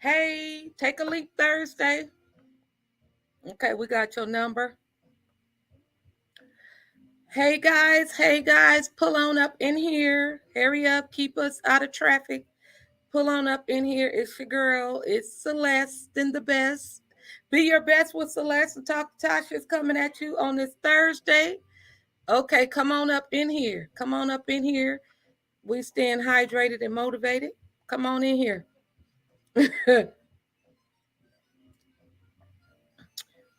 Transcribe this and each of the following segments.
Hey, take a leap Thursday. Okay, we got your number. Hey guys, pull on up in here. Hurry up, keep us out of traffic. Pull on up in here. It's your girl. It's Celeste and the best. Be your best with Celeste and Talk Tasha's coming at you on this Thursday. Okay, come on up in here. Come on up in here. We staying hydrated and motivated. Come on in here. I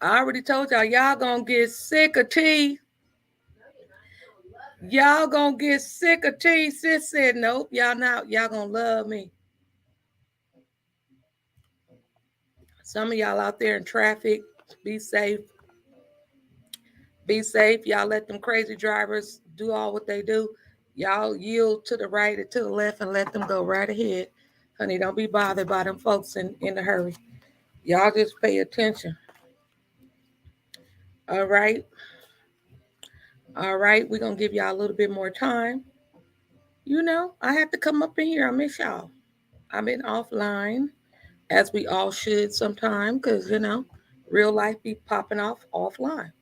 already told y'all gonna get sick of tea. Y'all gonna get sick of tea. Sis said, nope, y'all not. Y'all gonna love me. Some of y'all out there in traffic, be safe. Be safe. Y'all let them crazy drivers do all what they do. Y'all yield to the right or to the left and let them go right ahead. Honey, don't be bothered by them folks in a hurry. Y'all just pay attention. All right. All right. We're going to give y'all a little bit more time. You know, I have to come up in here. I miss y'all. I've been offline, as we all should sometime, because, you know, real life be popping off offline.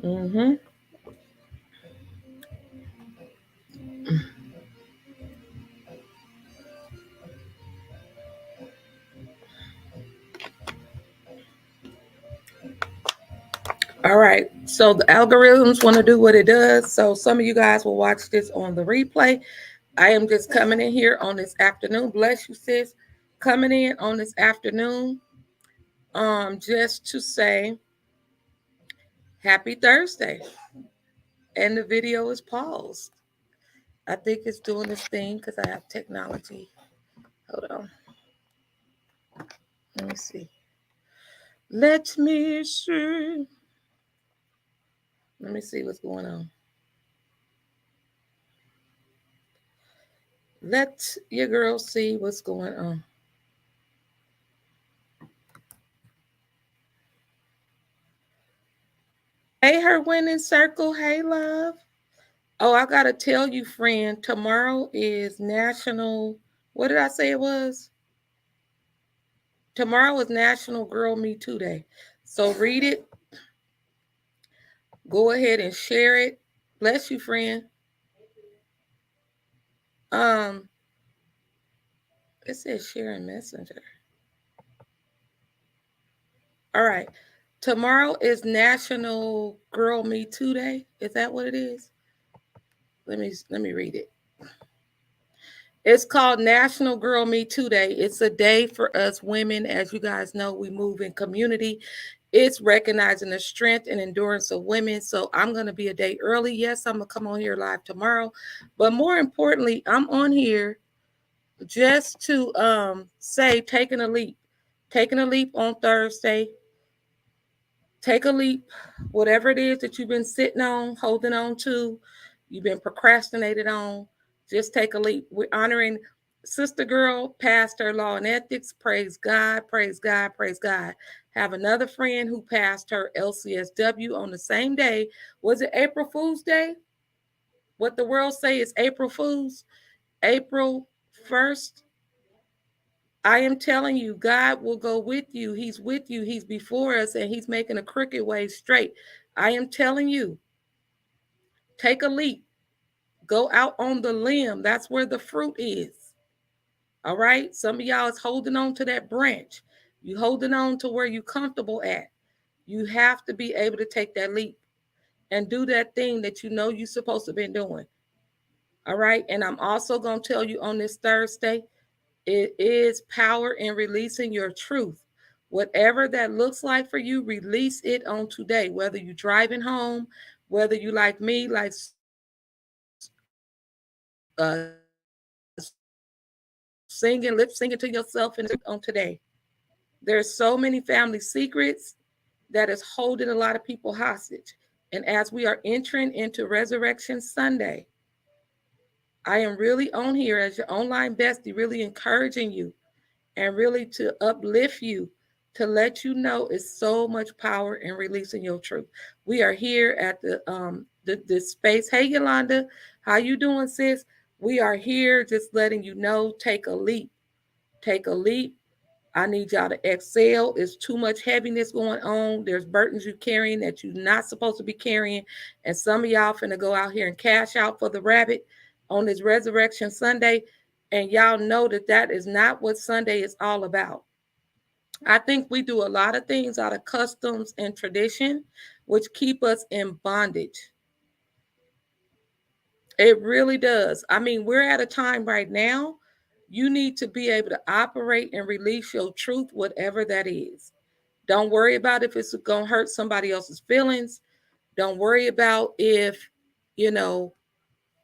Mm-hmm. All right. So the algorithms want to do what it does. So some of you guys will watch this on the replay. I am just coming in here on this afternoon. Bless you, sis. Coming in on this afternoon. Just to say happy Thursday. And the video is paused. I think it's doing this thing because I have technology. Hold on. Let me see. Let me see. Let me see what's going on. Let your girl see what's going on. Hey, her winning circle. Hey, love. Oh, I gotta tell you, friend. Tomorrow is National. What did I say it was? Tomorrow is National Girl Me Too Day. So read it. Go ahead and share it. Bless you, friend. Um, it says sharing messenger. All right. Tomorrow is National Girl Me Too Day. Is that what it is? Let me read it. It's called National Girl Me Too Day. It's a day for us women. As you guys know, we move in community. It's recognizing the strength and endurance of women. So I'm going to be a day early. Yes, I'm going to come on here live tomorrow. But more importantly, I'm on here just to say taking a leap. Taking a leap on Thursday. Take a leap. Whatever it is that you've been sitting on, holding on to, you've been procrastinated on, just take a leap. We're honoring Sister Girl, Pastor Law and Ethics. Praise God, praise God, praise God. Have another friend who passed her LCSW on the same day. Was it April Fool's Day? What the world say is April Fool's? April 1st. I am telling you, God will go with you. He's with you. He's before us and he's making a crooked way straight. I am telling you, take a leap. Go out on the limb. That's where the fruit is. All right. Some of y'all is holding on to that branch. You holding on to where you comfortable at. You have to be able to take that leap and do that thing that you know you're supposed to be doing. All right. And I'm also going to tell you on this Thursday, it is power in releasing your truth. Whatever that looks like for you, release it on today. Whether you're driving home, whether you like me, like singing, lip singing to yourself and on today. There's so many family secrets that is holding a lot of people hostage. And as we are entering into Resurrection Sunday, I am really on here as your online bestie, really encouraging you and really to uplift you, to let you know it's so much power in releasing your truth. We are here at the space. Hey Yolanda, how you doing, sis? we are here just letting you know, take a leap. Take a leap. I need y'all to excel. It's too much heaviness going on. There's burdens you're carrying that you're not supposed to be carrying. And some of y'all finna go out here and cash out for the rabbit on this Resurrection Sunday. And y'all know that that is not what Sunday is all about. I think we do a lot of things out of customs and tradition, which keep us in bondage. It really does. I mean, we're at a time right now, you need to be able to operate and release your truth, whatever that is. Don't worry about if it's going to hurt somebody else's feelings. Don't worry about if, you know,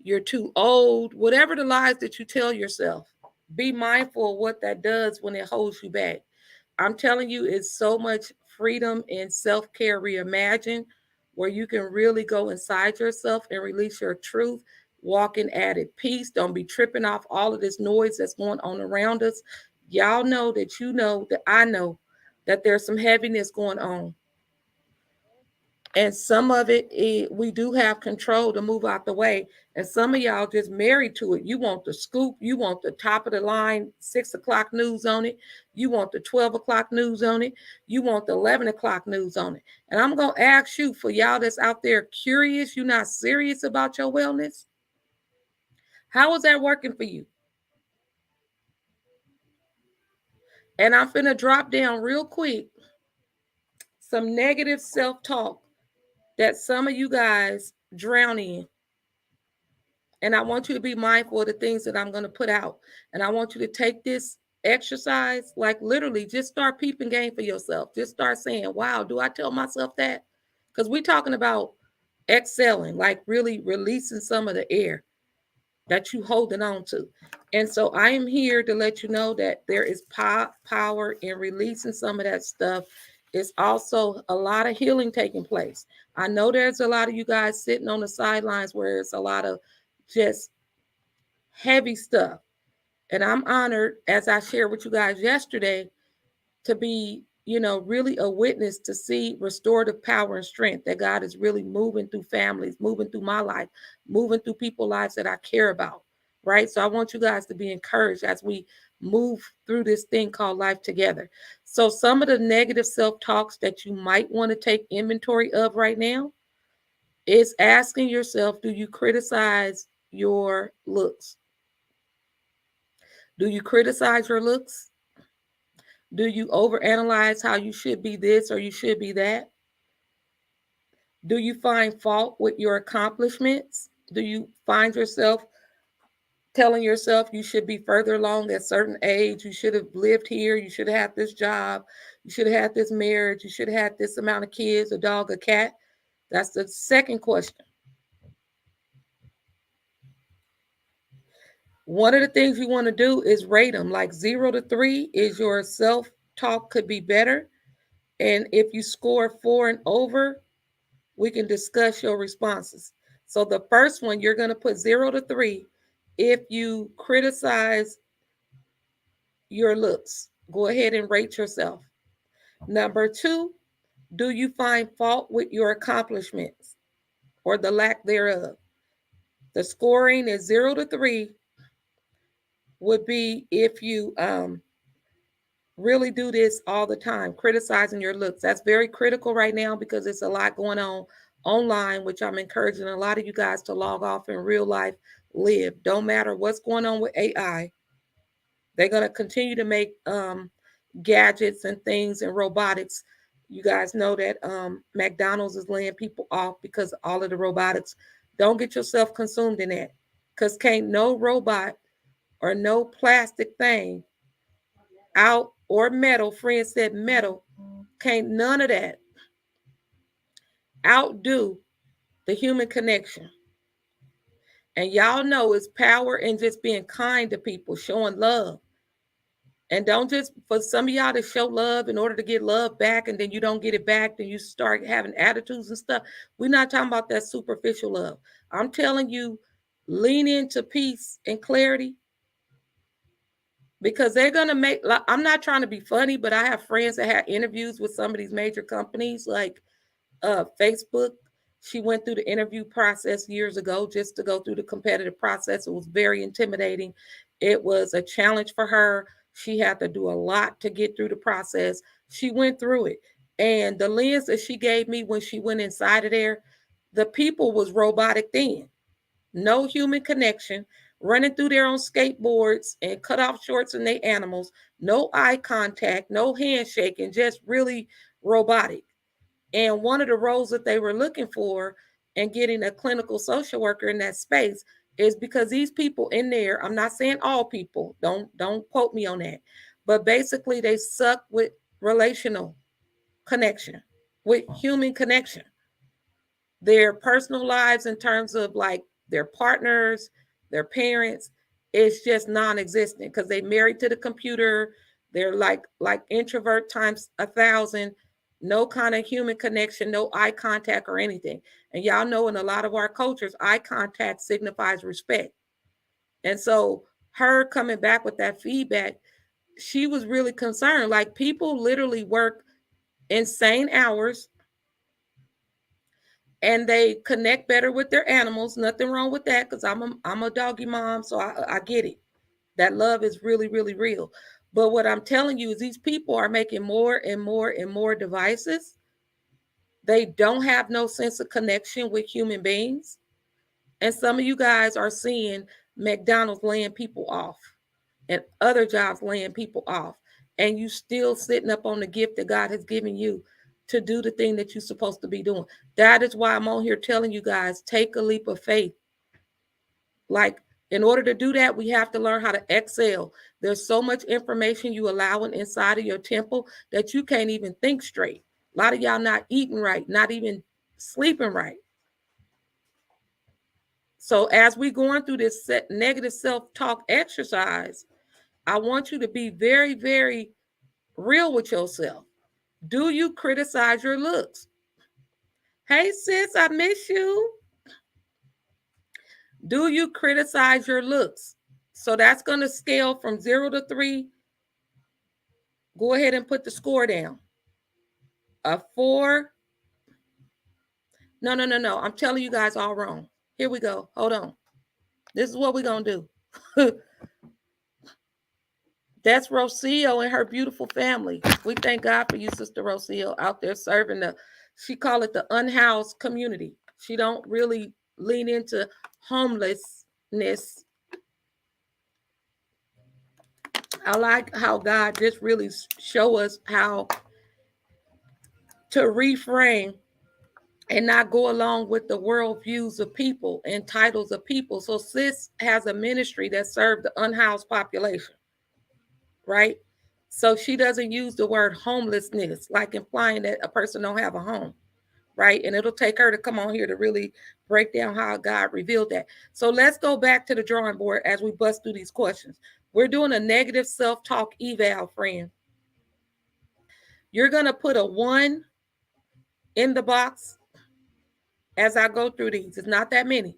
you're too old. Whatever the lies that you tell yourself, be mindful of what that does when it holds you back. I'm telling you, it's so much freedom and self-care reimagined where you can really go inside yourself and release your truth, walk in added peace. Don't be tripping off all of this noise that's going on around us. Y'all know that I know that there's some heaviness going on. And some of it, we do have control to move out the way. And some of y'all just married to it. You want the scoop. You want the top of the line 6 o'clock news on it. You want the 12 o'clock news on it. You want the 11 o'clock news on it. And I'm going to ask you, for y'all that's out there curious, you're not serious about your wellness. How is that working for you? And I'm finna drop down real quick some negative self-talk that some of you guys drown in. And I want you to be mindful of the things that I'm going to put out. And I want you to take this exercise, like literally just start peeping game for yourself. Just start saying, wow, do I tell myself that? Because we're talking about excelling, like really releasing some of the air that you holding on to. And so I am here to let you know that there is power in releasing some of that stuff. It's also a lot of healing taking place. I know there's a lot of you guys sitting on the sidelines where it's a lot of just heavy stuff. And I'm honored, as I shared with you guys yesterday, to be, really a witness to see restorative power and strength that God is really moving through families, moving through my life, moving through people's lives that I care about. Right. So I want you guys to be encouraged as we move through this thing called life together. So some of the negative self-talks that you might want to take inventory of right now is asking yourself, do you criticize your looks? Do you criticize your looks? Do you overanalyze how you should be this or you should be that? Do you find fault with your accomplishments? Do you find yourself telling yourself you should be further along at a certain age? You should have lived here. You should have had this job. You should have had this marriage. You should have had this amount of kids, a dog, a cat. That's the second question. One of the things you want to do is rate them. Like 0 to 3 is your self-talk could be better. And if you score 4 and over, we can discuss your responses. So the first one, you're going to put 0 to 3 if you criticize your looks. Go ahead and rate yourself. Number 2, do you find fault with your accomplishments or the lack thereof? The scoring is 0 to 3 would be if you really do this all the time, criticizing your looks. That's very critical right now because it's a lot going on online, which I'm encouraging a lot of you guys to log off in real life, live. Don't matter what's going on with AI. They're going to continue to make gadgets and things and robotics. You guys know that McDonald's is laying people off because of all of the robotics. Don't get yourself consumed in that, because can't no robot or no plastic thing out, or metal, friend said metal, can't none of that outdo the human connection. And y'all know it's power in just being kind to people, showing love. And don't just, for some of y'all to show love in order to get love back, and then you don't get it back, then you start having attitudes and stuff. We're not talking about that superficial love. I'm telling you, lean into peace and clarity, because they're going to make, I'm not trying to be funny, but I have friends that had interviews with some of these major companies like Facebook, She went through the interview process years ago just to go through the competitive process. It was very intimidating. It was a challenge for her. She had to do a lot to get through the process. She went through it. And the lens that she gave me when she went inside of there, the people was robotic then. No human connection, running through there on skateboards and cut off shorts and they animals, no eye contact, no handshaking, just really robotic. And one of the roles that they were looking for and getting a clinical social worker in that space is because these people in there, I'm not saying all people, don't quote me on that, but basically they suck with relational connection, with human connection. Their personal lives in terms of like their partners, their parents, it's just non-existent because they married to the computer. They're like introvert times 1,000. No kind of human connection, no eye contact or anything. And y'all know in a lot of our cultures, eye contact signifies respect. And so her coming back with that feedback, she was really concerned. Like people literally work insane hours and they connect better with their animals. Nothing wrong with that because I'm a doggy mom, so I get it. That love is really, really real. But what I'm telling you is these people are making more and more and more devices. They don't have no sense of connection with human beings. And some of you guys are seeing McDonald's laying people off and other jobs laying people off. And you still sitting up on the gift that God has given you to do the thing that you're supposed to be doing. That is why I'm on here telling you guys, take a leap of faith. Like, in order to do that, we have to learn how to excel. There's so much information you allowing inside of your temple that you can't even think straight. A lot of y'all not eating right, not even sleeping right. So as we going through this negative self-talk exercise, I want you to be very, very real with yourself. Do you criticize your looks? Hey, sis, I miss you. Do you criticize your looks? So that's going to scale from 0 to 3. Go ahead and put the score down. A 4. No. I'm telling you guys all wrong. Here we go. Hold on. This is what we're going to do. That's Rocio and her beautiful family. We thank God for you, Sister Rocio, out there serving she call it the unhoused community. She don't really lean into homelessness. I like how God just really show us how to reframe and not go along with the worldviews of people and titles of people. So sis has a ministry that serves the unhoused population, right? So she doesn't use the word homelessness, like implying that a person don't have a home, right? And it'll take her to come on here to really break down how God revealed that. So let's go back to the drawing board as we bust through these questions. We're doing a negative self-talk eval, friend. You're going to put a 1 in the box as I go through these. It's not that many.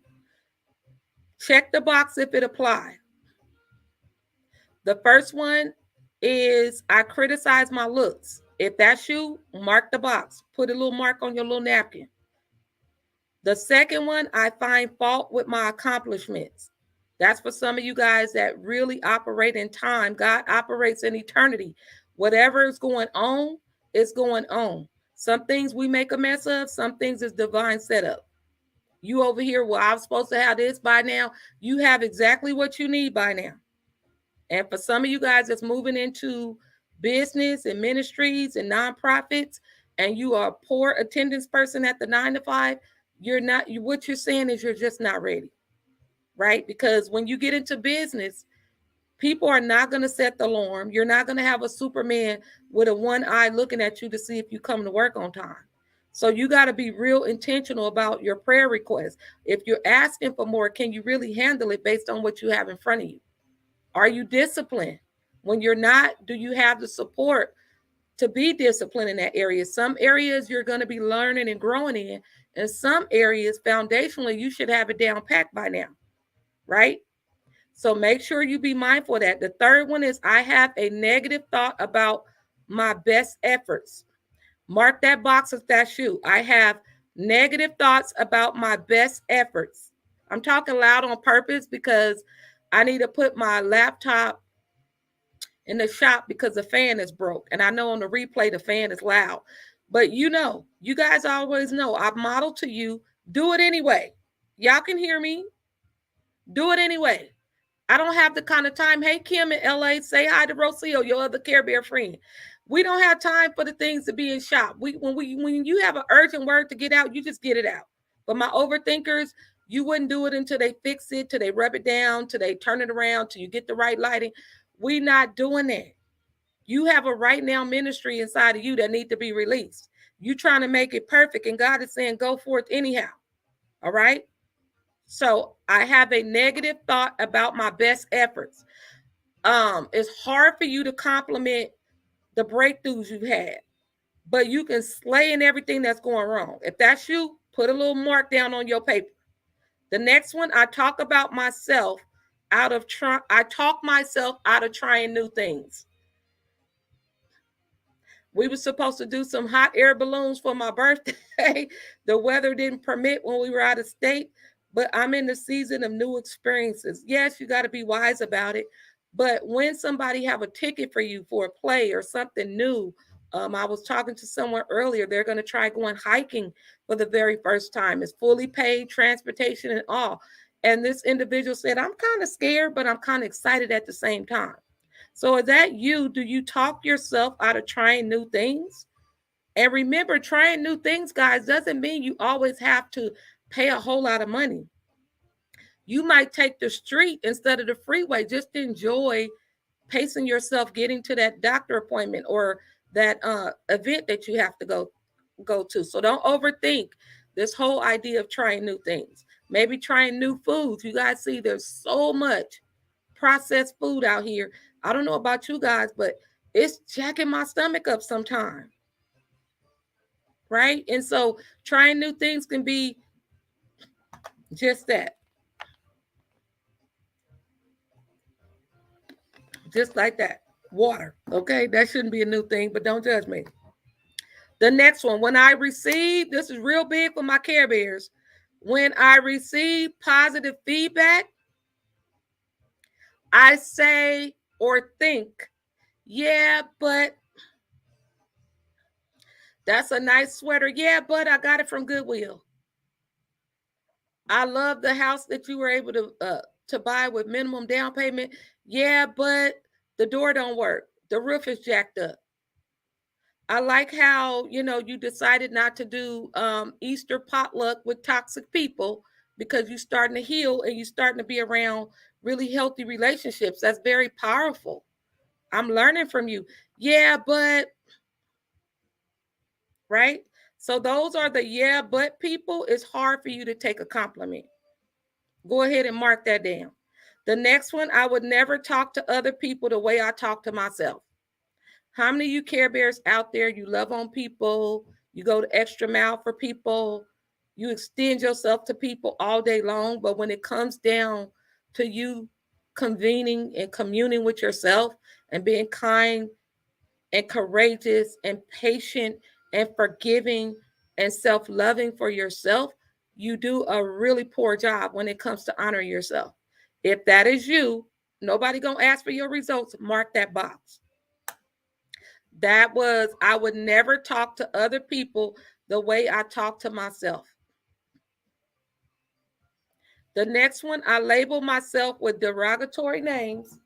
Check the box if it applies. The first one is I criticize my looks. If that's you, mark the box. Put a little mark on your little napkin. The second one, I find fault with my accomplishments. That's for some of you guys that really operate in time. God operates in eternity. Whatever is going on is going on. Some things we make a mess of, some things is divine setup. You over here, well, I'm supposed to have this by now. You have exactly what you need by now. And for some of you guys that's moving into business and ministries and nonprofits, and you are a poor attendance person at the 9 to 5, you're not, what you're saying is you're just not ready, right? Because when you get into business, people are not going to set the alarm. You're not going to have a Superman with a one eye looking at you to see if you come to work on time. So you got to be real intentional about your prayer requests. If you're asking for more, can you really handle it based on what you have in front of you? Are you disciplined? When you're not, do you have the support to be disciplined in that area? Some areas you're going to be learning and growing in, and some areas foundationally you should have it down packed by now, right? So make sure you be mindful of that. The third one is I have a negative thought about my best efforts. Mark that box if that's you. I have Negative thoughts about my best efforts. I'm talking loud on purpose because I need to put my laptop in the shop because the fan is broke. And I know on the replay the fan is loud. But you guys always know I model to you, do it anyway. Y'all can hear me. Do it anyway. I don't have the kind of time. Hey, Kim in LA, say hi to Rocio, your other Care Bear friend. We don't have time for the things to be in shop. When you have an urgent word to get out, you just get it out. But my overthinkers, you wouldn't do it until they fix it, till they rub it down, till they turn it around, till you get the right lighting. We not doing that. You have a right now ministry inside of you that need to be released. You trying to make it perfect, and God is saying, go forth anyhow. All right. So I have a negative thought about my best efforts. It's hard for you to compliment the breakthroughs you've had, but you can slay in everything that's going wrong. If that's you, put a little mark down on your paper. The next one, I talk myself out of trying new things. We were supposed to do some hot air balloons for my birthday. The weather didn't permit when we were out of state, but I'm in the season of new experiences. Yes, you got to be wise about it. But when somebody have a ticket for you for a play or something new, I was talking to someone earlier, they're going to try going hiking for the very first time. It's fully paid transportation and all. And this individual said, I'm kind of scared, but I'm kind of excited at the same time. So is that you? Do you talk yourself out of trying new things? And remember, trying new things, guys, doesn't mean you always have to pay a whole lot of money. You might take the street instead of the freeway. Just enjoy pacing yourself getting to that doctor appointment or that event that you have to go to. So don't overthink this whole idea of trying new things. Maybe trying new foods. You guys see there's so much processed food out here. I don't know about you guys, but it's jacking my stomach up sometimes. Right? And so trying new things can be just that. Just like that. Water. Okay? That shouldn't be a new thing, but don't judge me. The next one, when I receive, this is real big for my Care Bears. When I receive positive feedback, I say or think, yeah, but that's a nice sweater. Yeah, but I got it from Goodwill. I love the house that you were able to buy with minimum down payment. Yeah, but the door don't work. The roof is jacked up. I like how you decided not to do Easter potluck with toxic people because you're starting to heal and you're starting to be around really healthy relationships. That's very powerful. I'm learning from you. Yeah, but right. So those are the yeah, but people. It's hard for you to take a compliment. Go ahead and mark that down. The next one, I would never talk to other people the way I talk to myself. How many of you Care Bears out there, you love on people, you go the extra mile for people, you extend yourself to people all day long, but when it comes down to you convening and communing with yourself and being kind and courageous and patient and forgiving and self-loving for yourself, you do a really poor job when it comes to honoring yourself. If that is you, nobody gonna ask for your results. Mark that box. That was, I would never talk to other people the way I talk to myself. The next one, I label myself with derogatory names.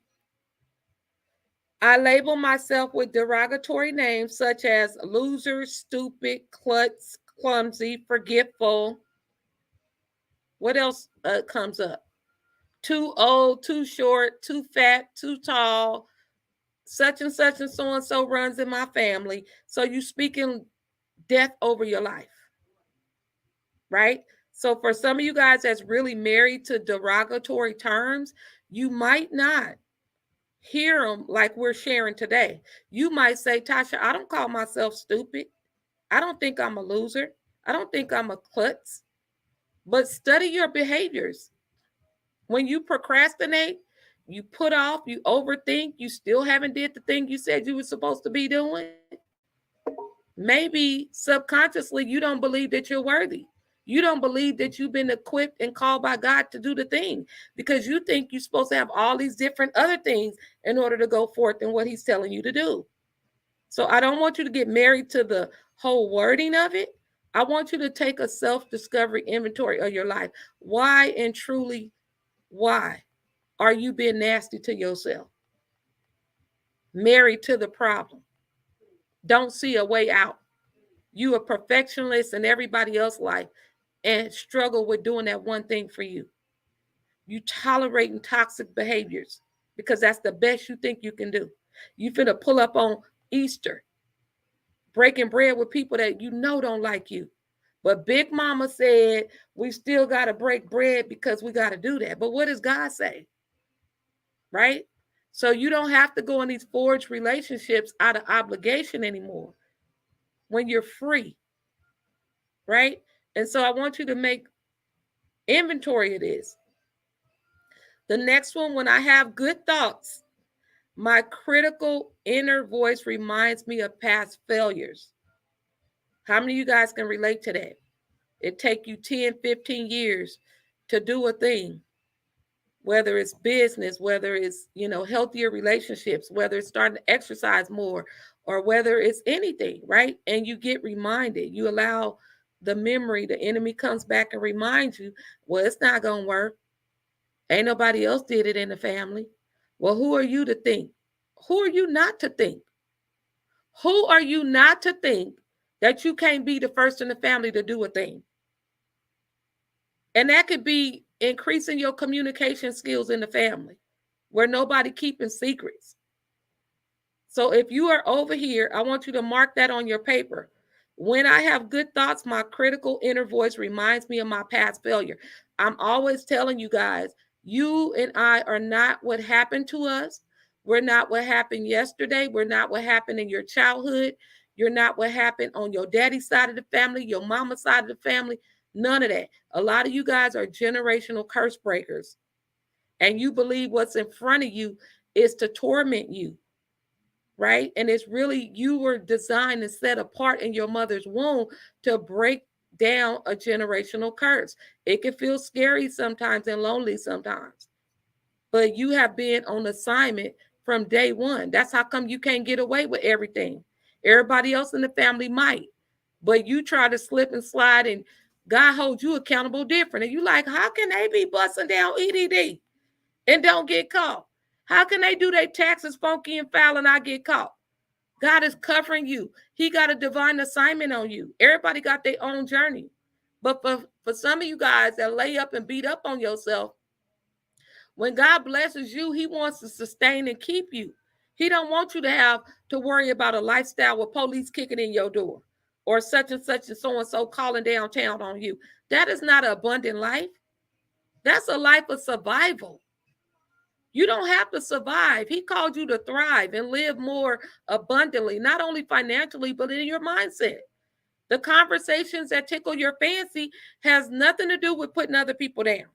I label myself with derogatory names such as loser, stupid, klutz, clumsy, forgetful. What else comes up? Too old, too short, too fat, too tall, such and such and so runs in my family. So you speaking death over your life, right? So for some of you guys that's really married to derogatory terms, you might not hear them like we're sharing today. You might say, Tasha, I don't call myself stupid. I don't think I'm a loser. I don't think I'm a klutz. But study your behaviors. When you procrastinate, you put off, you overthink, you still haven't did the thing you said you were supposed to be doing. Maybe subconsciously you don't believe that you're worthy. You don't believe that you've been equipped and called by God to do the thing, because you think you're supposed to have all these different other things in order to go forth in what he's telling you to do. So I don't want you to get married to the whole wording of it. I want you to take a self-discovery inventory of your life. Why and truly, why are you being nasty to yourself? Married to the problem. Don't see a way out. You a perfectionist in everybody else's life and struggle with doing that one thing for you. You tolerating toxic behaviors because that's the best you think you can do. You finna pull up on Easter, breaking bread with people that you know don't like you. But Big Mama said we still got to break bread because we got to do that. But what does God say? Right? So you don't have to go in these forged relationships out of obligation anymore when you're free. Right? And so I want you to make inventory of this. The next one, when I have good thoughts, my critical inner voice reminds me of past failures. How many of you guys can relate to that? It take you 10, 15 years to do a thing, whether it's business, whether it's, healthier relationships, whether it's starting to exercise more, or whether it's anything, right? And you get reminded, you allow the memory, the enemy comes back and reminds you, well, it's not going to work. Ain't nobody else did it in the family. Well, who are you to think? Who are you not to think? Who are you not to think that you can't be the first in the family to do a thing? And that could be increasing your communication skills in the family where nobody keeping secrets. So if you are over here, I want you to mark that on your paper. When I have good thoughts, my critical inner voice reminds me of my past failure. I'm always telling you guys, you and I are not what happened to us. We're not what happened yesterday. We're not what happened in your childhood. You're not what happened on your daddy's side of the family, your mama's side of the family. None of that. A lot of you guys are generational curse breakers. And you believe what's in front of you is to torment you. Right? And it's really, you were designed and set apart in your mother's womb to break down a generational curse. It can feel scary sometimes and lonely sometimes, but you have been on assignment from day one. That's how come you can't get away with everything. Everybody else in the family might, but you try to slip and slide, and God holds you accountable different. And you like, how can they be busting down EDD and don't get caught? How can they do their taxes funky and foul and I get caught? God is covering you. He got a divine assignment on you. Everybody got their own journey. But for some of you guys that lay up and beat up on yourself, when God blesses you, he wants to sustain and keep you. He don't want you to have to worry about a lifestyle with police kicking in your door or such and so calling downtown on you. That is not an abundant life. That's a life of survival. You don't have to survive. He called you to thrive and live more abundantly, not only financially, but in your mindset. The conversations that tickle your fancy has nothing to do with putting other people down.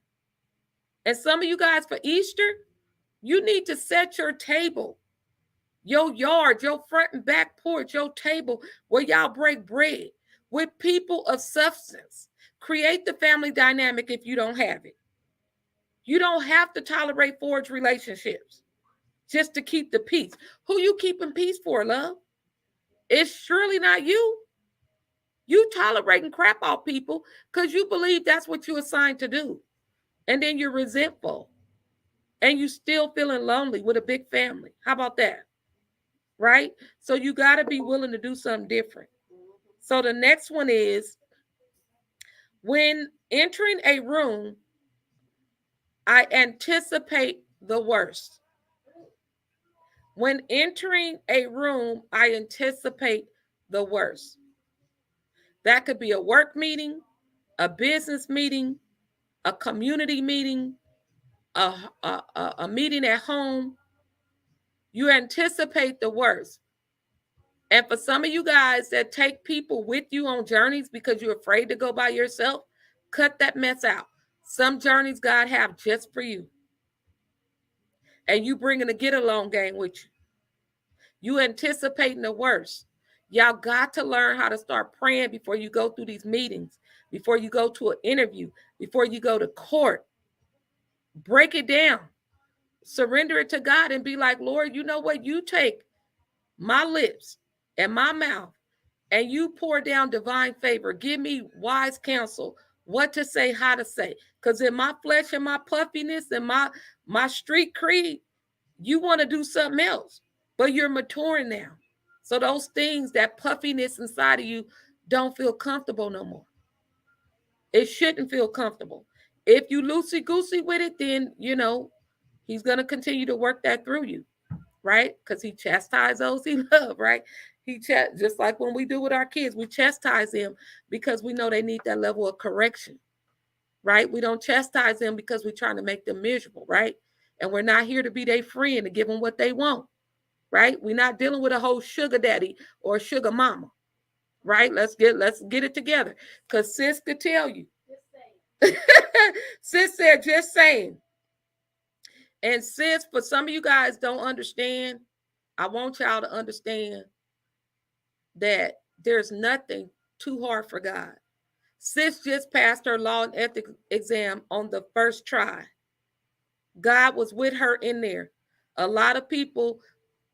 And some of you guys for Easter, you need to set your table, your yard, your front and back porch, your table where y'all break bread with people of substance. Create the family dynamic if you don't have it. You don't have to tolerate forged relationships just to keep the peace. Who you keeping peace for, love? It's surely not you. You tolerating crap off people because you believe that's what you're assigned to do. And then you're resentful. And you still feeling lonely with a big family. How about that? Right? So you got to be willing to do something different. So the next one is, when entering a room, I anticipate the worst. When entering a room, I anticipate the worst. That could be a work meeting, a business meeting, a community meeting, a meeting at home. You anticipate the worst. And for some of you guys that take people with you on journeys because you're afraid to go by yourself, cut that mess out. Some journeys God have just for you. And you bringing a get along game with you. You anticipating the worst. Y'all got to learn how to start praying before you go through these meetings, before you go to an interview, before you go to court. Break it down. Surrender it to God and be like, Lord, you know what? You take my lips and my mouth and you pour down divine favor. Give me wise counsel, what to say, how to say. Because in my flesh and my puffiness and my street creed, you want to do something else, but you're maturing now. So those things, that puffiness inside of you, don't feel comfortable no more. It shouldn't feel comfortable. If you loosey-goosey with it, then, he's going to continue to work that through you, right? Because he chastises those he loves, right? Just like when we do with our kids, we chastise them because we know they need that level of correction, right? We don't chastise them because we're trying to make them miserable, right? And we're not here to be their friend to give them what they want, right? We're not dealing with a whole sugar daddy or sugar mama, right? Let's get it together. Because sis could tell you. Sis said, just saying. And sis, for some of you guys don't understand, I want y'all to understand that there's nothing too hard for God. Sis just passed her law and ethics exam on the first try. God was with her in there. A lot of people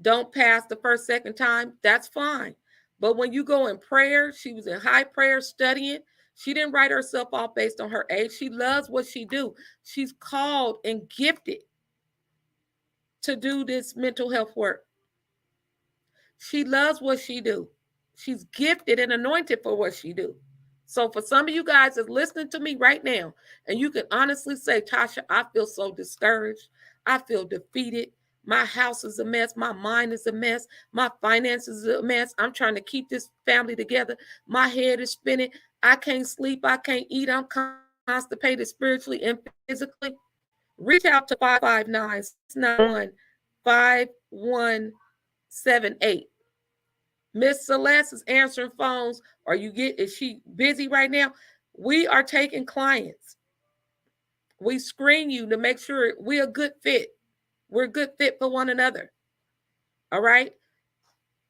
don't pass the first, second time. That's fine. But when you go in prayer, she was in high prayer studying. She didn't write herself off based on her age. She loves what she do. She's called and gifted to do this mental health work. She loves what she do. She's gifted and anointed for what she do. So for some of you guys that's listening to me right now, and you can honestly say, Tasha, I feel so discouraged. I feel defeated. My house is a mess. My mind is a mess. My finances is a mess. I'm trying to keep this family together. My head is spinning. I can't sleep. I can't eat. I'm constipated spiritually and physically. Reach out to 559-691-5178. Miss Celeste is answering phones. Is she busy right now? We are taking clients. We screen you to make sure we're a good fit. We're a good fit for one another. All right?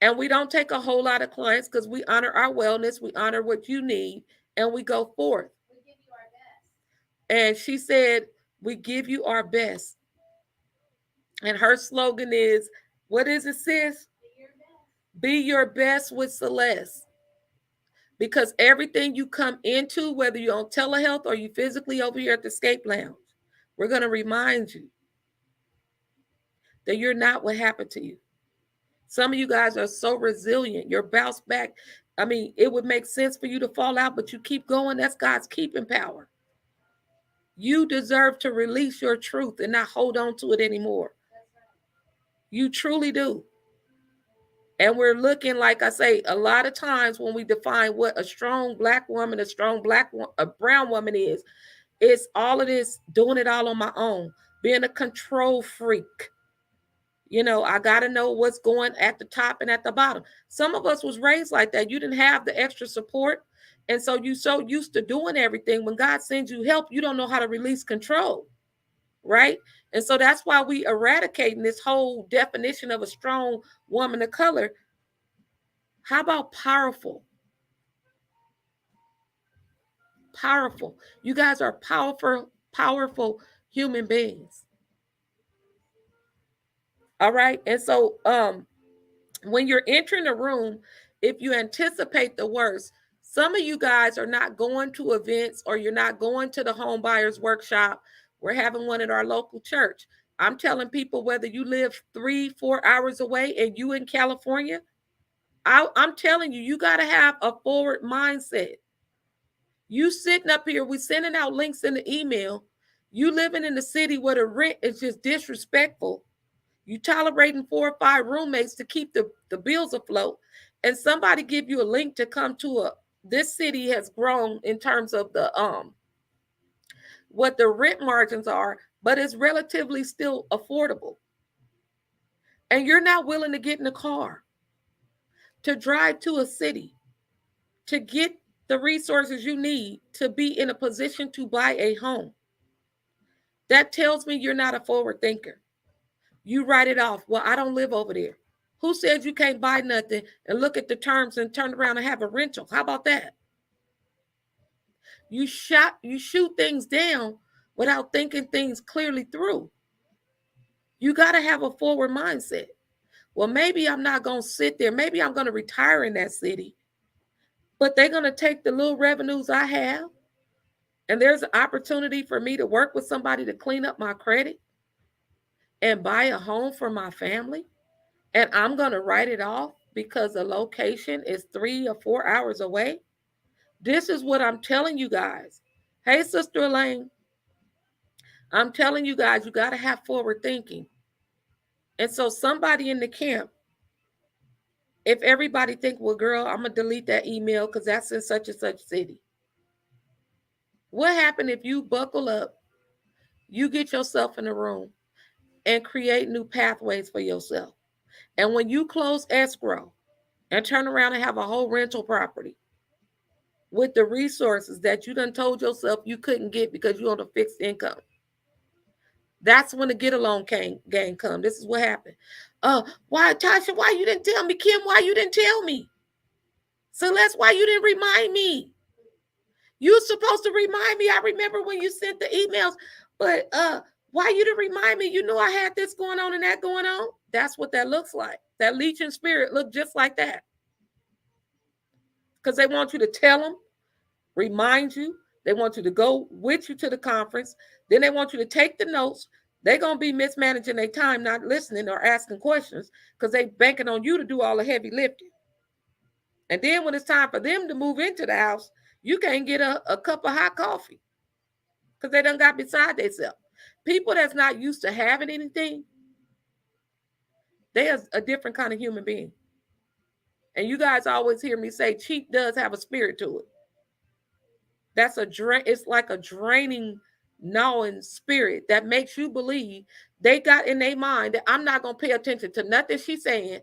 And we don't take a whole lot of clients because we honor our wellness. We honor what you need, and we go forth. We give you our best. And she said, we give you our best. And her slogan is, what is it, sis? Be your best with Celeste. Because everything you come into, whether you're on telehealth or you physically over here at the Escape Lounge, we're going to remind you that you're not what happened to you. Some of you guys are so resilient. You're bounced back. I mean, it would make sense for you to fall out, but you keep going. That's God's keeping power. You deserve to release your truth and not hold on to it anymore. You truly do. And we're looking, like I say, a lot of times when we define what a strong black woman, a brown woman is, it's all of this doing it all on my own, being a control freak. I got to know what's going at the top and at the bottom. Some of us was raised like that. You didn't have the extra support. And so you so used to doing everything. When God sends you help, you don't know how to release control. Right? And so that's why we eradicating this whole definition of a strong woman of color. How about powerful? Powerful. You guys are powerful human beings. All right. And so when you're entering a room, if you anticipate the worst, some of you guys are not going to events or you're not going to the home buyers workshop. We're having one at our local church. I'm telling people, whether you live 3-4 hours away and you in California, I'm telling you, you got to have a forward mindset. You sitting up here, we sending out links in the email. You living in the city where the rent is just disrespectful. You tolerating 4 or 5 roommates to keep the bills afloat. And somebody give you a link to come to this city has grown in terms of the what the rent margins are, but it's relatively still affordable. And you're not willing to get in a car to drive to a city to get the resources you need to be in a position to buy a home. That tells me you're not a forward thinker. You write it off. Well, I don't live over there. Who said you can't buy nothing and look at the terms and turn around and have a rental? How about that? You shoot things down without thinking things clearly through. You got to have a forward mindset. Well, maybe I'm not going to sit there. Maybe I'm going to retire in that city. But they're going to take the little revenues I have. And there's an opportunity for me to work with somebody to clean up my credit and buy a home for my family. And I'm going to write it off because the location is 3 or 4 hours away. This is what I'm telling you guys. Hey, Sister Elaine, I'm telling you guys, you got to have forward thinking. And so somebody in the camp, if everybody think, well, girl, I'm going to delete that email because that's in such and such city. What happened if you buckle up, you get yourself in a room and create new pathways for yourself? And when you close escrow and turn around and have a whole rental property with the resources that you done told yourself you couldn't get because you're on a fixed income, that's when the get along gang come. This is what happened. Why, Tasha, why you didn't tell me? Kim, why you didn't tell me? Celeste, why you didn't remind me? You were supposed to remind me. I remember when you sent the emails, but why you didn't remind me? You knew I had this going on and that going on. That's what that looks like. That leeching spirit look just like that. Because they want you to tell them, remind you. They want you to go with you to the conference. Then they want you to take the notes. They're going to be mismanaging their time, not listening or asking questions because they banking on you to do all the heavy lifting. And then when it's time for them to move into the house, you can't get a cup of hot coffee because they done got beside themselves. People that's not used to having anything, they're a different kind of human being. And you guys always hear me say cheap does have a spirit to it. That's it's like a draining, gnawing spirit that makes you believe they got in their mind that I'm not going to pay attention to nothing she's saying,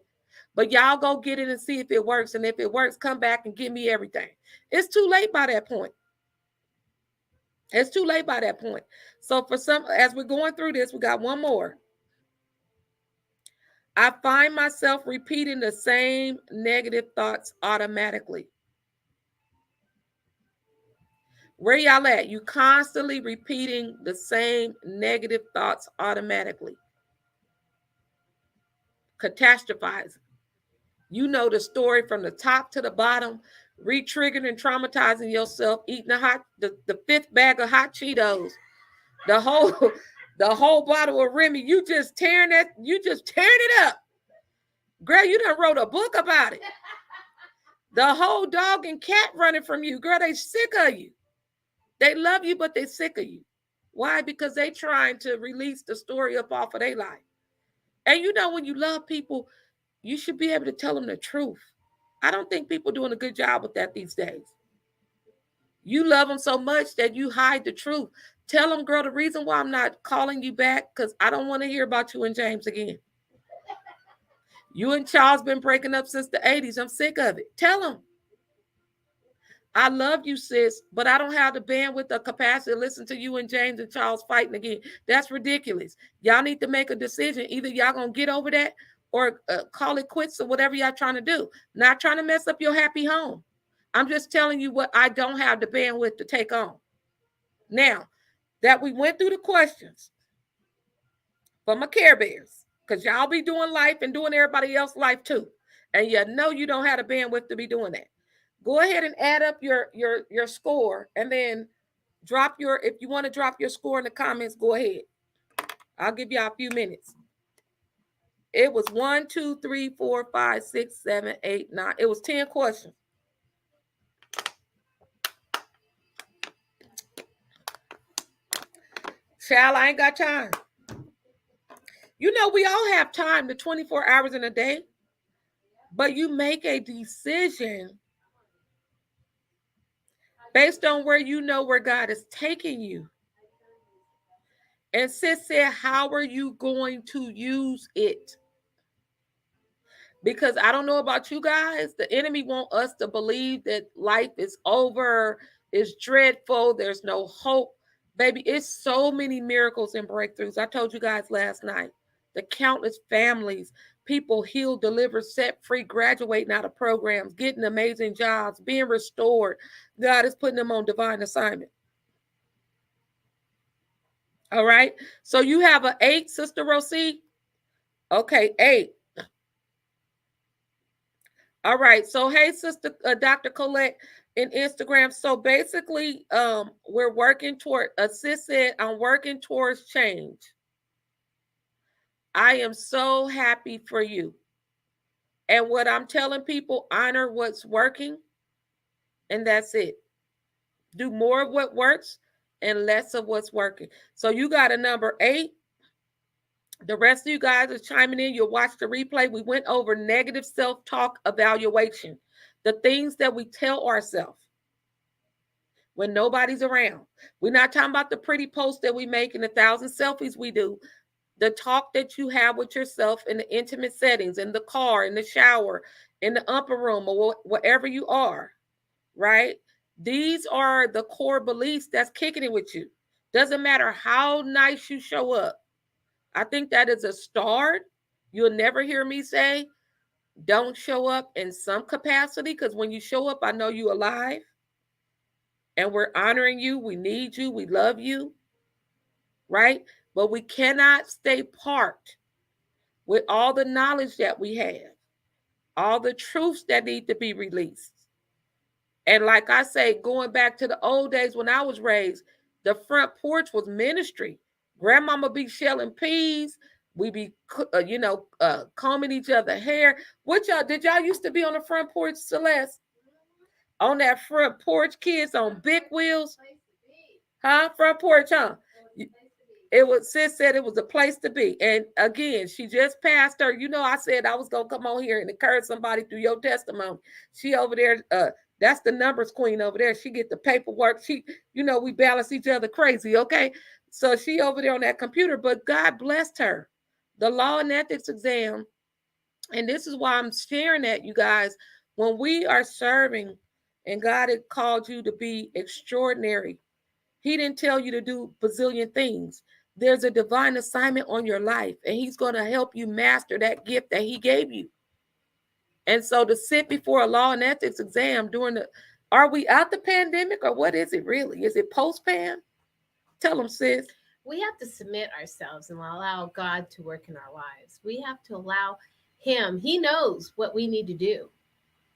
but y'all go get it and see if it works. And if it works, come back and give me everything. It's too late by that point. It's too late by that point. So for some, as we're going through this, we got one more. I find myself repeating the same negative thoughts automatically. Where y'all at? You constantly repeating the same negative thoughts automatically. Catastrophizing. You know the story from the top to the bottom, re-triggering and traumatizing yourself, eating the fifth bag of hot Cheetos, the whole bottle of Remy. You just tearing it up. Girl, you done wrote a book about it. The whole dog and cat running from you. Girl, they sick of you. They love you, but they sick of you. Why? Because they trying to release the story up off of their life. And you know, when you love people, you should be able to tell them the truth. I don't think people are doing a good job with that these days. You love them so much that you hide the truth. Tell them, girl, the reason why I'm not calling you back, because I don't want to hear about you and James again. You and Charles been breaking up since the 80s. I'm sick of it. Tell them. I love you, sis, but I don't have the bandwidth or capacity to listen to you and James and Charles fighting again. That's ridiculous. Y'all need to make a decision. Either y'all going to get over that or call it quits or whatever y'all trying to do. Not trying to mess up your happy home. I'm just telling you what I don't have the bandwidth to take on. Now, that we went through the questions for my Care Bears, because y'all be doing life and doing everybody else's life too. And you know you don't have the bandwidth to be doing that. Go ahead and add up your score and then if you want to drop your score in the comments, go ahead. I'll give y'all a few minutes. It was 1, 2, 3, 4, 5, 6, 7, 8, 9. It was 10 questions. Child, I ain't got time. You know, we all have time, the 24 hours in a day, but you make a decision based on where you know where God is taking you. And sis said, how are you going to use it? Because I don't know about you guys, the enemy wants us to believe that life is over, it's dreadful, there's no hope. Baby, it's so many miracles and breakthroughs. I told you guys last night, the countless families, people healed, delivered, set free, graduating out of programs, getting amazing jobs, being restored. God is putting them on divine assignment. All right. So you have an 8, Sister Rosie? Okay, 8. All right. So hey, Sister Dr. Colette in Instagram. So basically, we're working toward, sis said, I'm working towards change. I am so happy for you. And what I'm telling people, honor what's working, and that's it. Do more of what works and less of what's working. So you got a number 8. The rest of you guys are chiming in. You'll watch the replay. We went over negative self-talk evaluation, the things that we tell ourselves when nobody's around. We're not talking about the pretty posts that we make and the 1,000 selfies we do. The talk that you have with yourself in the intimate settings, in the car, in the shower, in the upper room, or wherever you are, right? These are the core beliefs that's kicking it with you. Doesn't matter how nice you show up. I think that is a start. You'll never hear me say, don't show up in some capacity, because when you show up, I know you're alive and we're honoring you. We need you. We love you, right? But we cannot stay parked with all the knowledge that we have, all the truths that need to be released. And like I say, going back to the old days when I was raised, the front porch was ministry. Grandmama be shelling peas. We be, combing each other hair. What y'all, did y'all used to be on the front porch, Celeste? On that front porch, kids on big wheels? Huh? Front porch, huh? It was, sis said it was a place to be. And again, she just passed her. I said I was gonna come on here and encourage somebody through your testimony. She over there, that's the numbers queen over there. She get the paperwork. We balance each other crazy, okay? So she over there on that computer, but God blessed her. The law and ethics exam, and this is why I'm sharing that, you guys. When we are serving and God had called you to be extraordinary, He didn't tell you to do bazillion things. There's a divine assignment on your life, and He's going to help you master that gift that He gave you. And so to sit before a law and ethics exam are we out the pandemic, or what is it really? Is it post-pan? Tell them, sis. We have to submit ourselves and allow God to work in our lives. We have to allow Him. He knows what we need to do.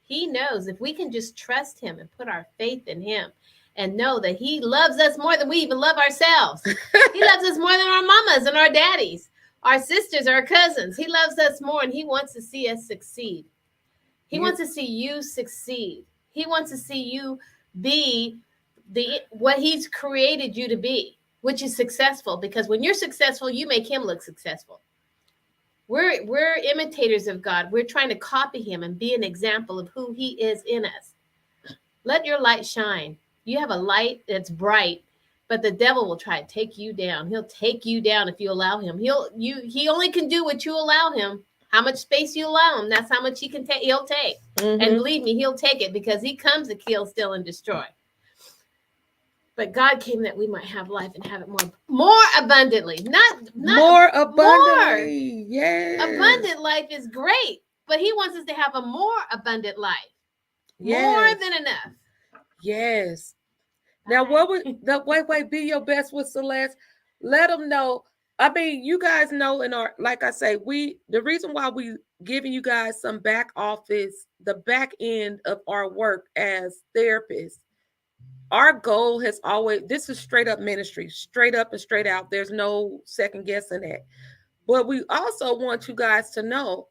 He knows if we can just trust Him and put our faith in Him and know that He loves us more than we even love ourselves. He loves us more than our mamas and our daddies, our sisters, our cousins. He loves us more, and He wants to see us succeed. He wants to see you succeed. He wants to see you be what He's created you to be, which is successful, because when you're successful, you make Him look successful. We're imitators of God. We're trying to copy Him and be an example of who He is in us. Let your light shine. You have a light that's bright, but the devil will try to take you down. He'll take you down if you allow him. He only can do what you allow him. How much space you allow him, that's how much he can take. He'll take. Mm-hmm. And believe me, he'll take it, because he comes to kill, steal, and destroy. But God came that we might have life and have it more abundantly. Not more abundantly. More. Yes. Abundant life is great, but He wants us to have a more abundant life. Yes. More than enough. Yes. Now, what would the wait, be your best with Celeste? Let them know. I mean, you guys know like I say, the reason why we giving you guys some back office, the back end of our work as therapists. Our goal has always, this is straight up ministry, straight up and straight out. There's no second guessing that. But we also want you guys to know,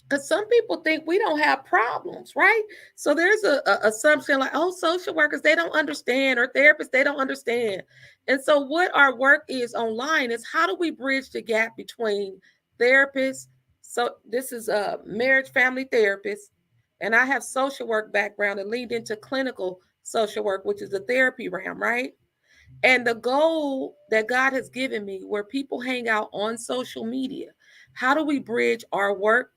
because some people think we don't have problems, right? So there's a assumption like, oh, social workers, they don't understand, or therapists, they don't understand. And so what our work is online is, how do we bridge the gap between therapists? So this is a marriage family therapist, and I have social work background and lead into clinical social work, which is the therapy realm, right? And the goal that God has given me, where people hang out on social media, how do we bridge our work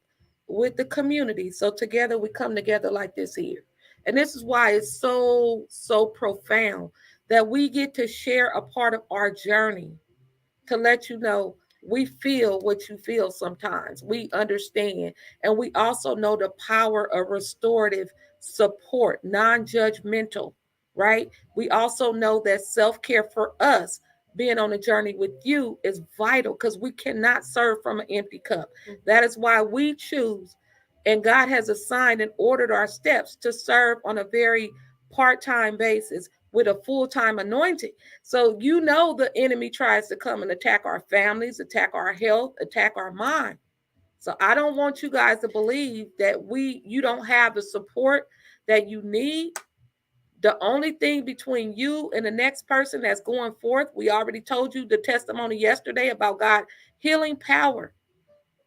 with the community? So together we come together like this here. And this is why it's so profound that we get to share a part of our journey, to let you know We feel what you feel sometimes. We understand. And we also know the power of restorative support, non judgmental, right? We also know that self care for us, being on a journey with you, is vital because we cannot serve from an empty cup. That is why we choose, and God has assigned and ordered our steps to serve on a very part time basis with a full time anointing. So, you know, the enemy tries to come and attack our families, attack our health, attack our mind. So, I don't want you guys to believe that you don't have the support that you need. The only thing between you and the next person that's going forth, we already told you the testimony yesterday about God healing power.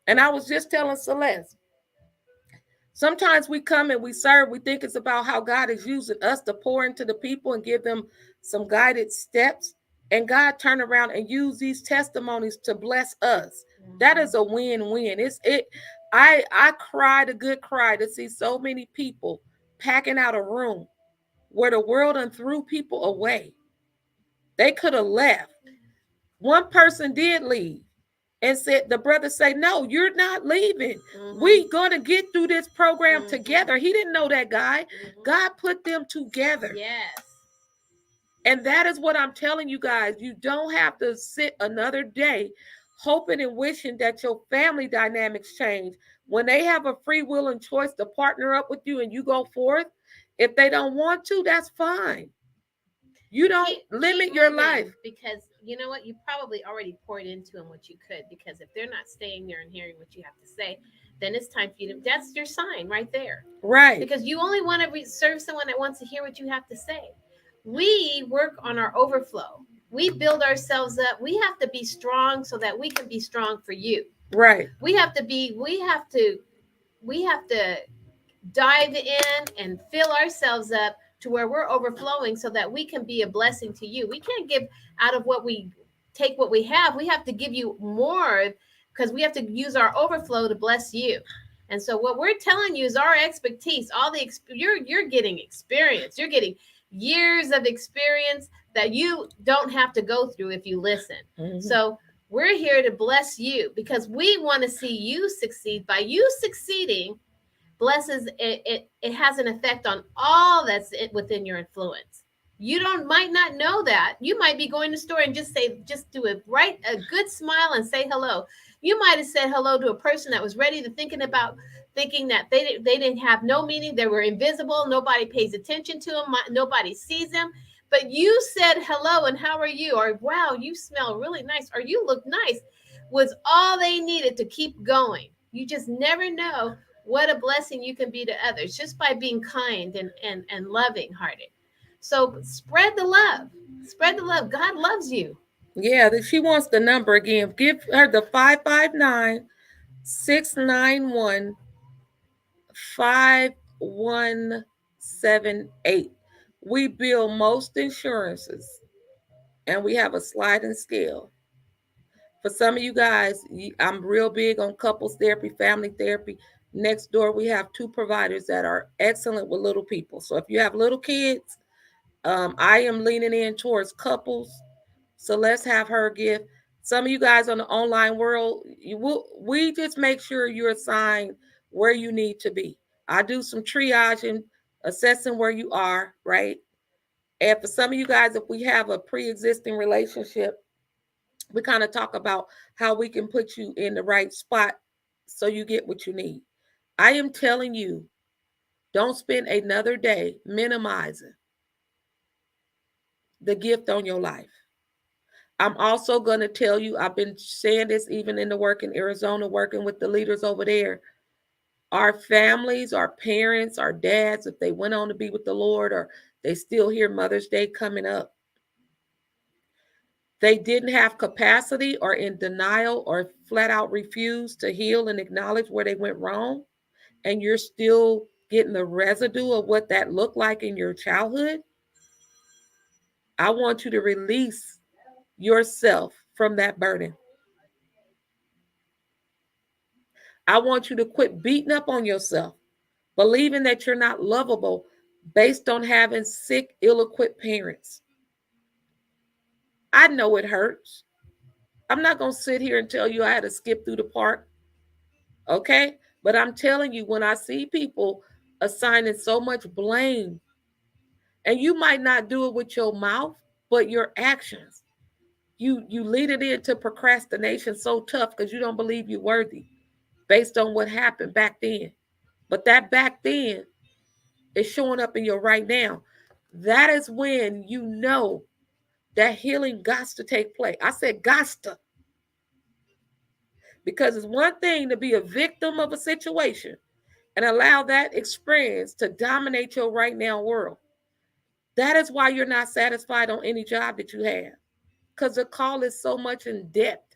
And I was just telling Celeste, sometimes we come and we serve, we think it's about how God is using us to pour into the people and give them some guided steps. And God turn around and use these testimonies to bless us. That is a win-win. I cried a good cry to see so many people packing out a room where the world done threw people away. They could have left. One person did leave and said, the brother say, no, you're not leaving. We gonna get through this program together. He didn't know that guy. God put them together. Yes. And that is what I'm telling you guys. You don't have to sit another day hoping and wishing that your family dynamics change. When they have a free will and choice to partner up with you and you go forth, if they don't want to, that's fine. You don't limit your life. Because you know what? You probably already poured into them what you could. Because if they're not staying there and hearing what you have to say, then it's time for you to. That's your sign right there. Right. Because you only want to serve someone that wants to hear what you have to say. We work on our overflow. We build ourselves up. We have to be strong so that we can be strong for you. Right. We have to dive in and fill ourselves up to where we're overflowing so that we can be a blessing to you. We can't give out of what we take what we have. We have to give you more because we have to use our overflow to bless you. And so what we're telling you is our expertise, you're getting experience. You're getting years of experience that you don't have to go through if you listen. So we're here to bless you because we want to see you succeed. By you succeeding, blesses it has an effect on all that's within your influence. You might not know that. You might be going to the store and just do a good smile and say hello. You might have said hello to a person that was ready to thinking that they didn't have no meaning. They were invisible. Nobody pays attention to them. Nobody sees them. But you said hello and how are you? Or wow, you smell really nice. Or you look nice. Was all they needed to keep going. You just never know what a blessing you can be to others just by being kind and loving hearted. So spread the love. Spread the love. God loves you. Yeah, she wants the number again. Give her the 559-691-5178. We bill most insurances and we have a sliding scale. For some of you guys, I'm real big on couples therapy, family therapy. Next door, we have 2 providers that are excellent with little people. So if you have little kids, I am leaning in towards couples. So let's have her give. Some of you guys on the online world, we just make sure you're assigned where you need to be. I do some triaging, assessing where you are, right? And for some of you guys, if we have a pre-existing relationship, we kind of talk about how we can put you in the right spot so you get what you need. I am telling you, don't spend another day minimizing the gift on your life. I'm also going to tell you, I've been saying this even in the work in Arizona, working with the leaders over there. Our families, our parents, our dads, if they went on to be with the Lord or they still hear Mother's Day coming up, they didn't have capacity or in denial or flat out refused to heal and acknowledge where they went wrong. And you're still getting the residue of what that looked like in your childhood. I want you to release yourself from that burden. I want you to quit beating up on yourself, believing that you're not lovable based on having sick, ill-equipped parents. I know it hurts. I'm not going to sit here and tell you I had to skip through the park. Okay. But I'm telling you, when I see people assigning so much blame, and you might not do it with your mouth, but your actions, you lead it into procrastination so tough because you don't believe you're worthy based on what happened back then. But that back then is showing up in your right now. That is when you know that healing got to take place. I said got to. Because it's one thing to be a victim of a situation and allow that experience to dominate your right now world. That is why you're not satisfied on any job that you have. Because the call is so much in depth.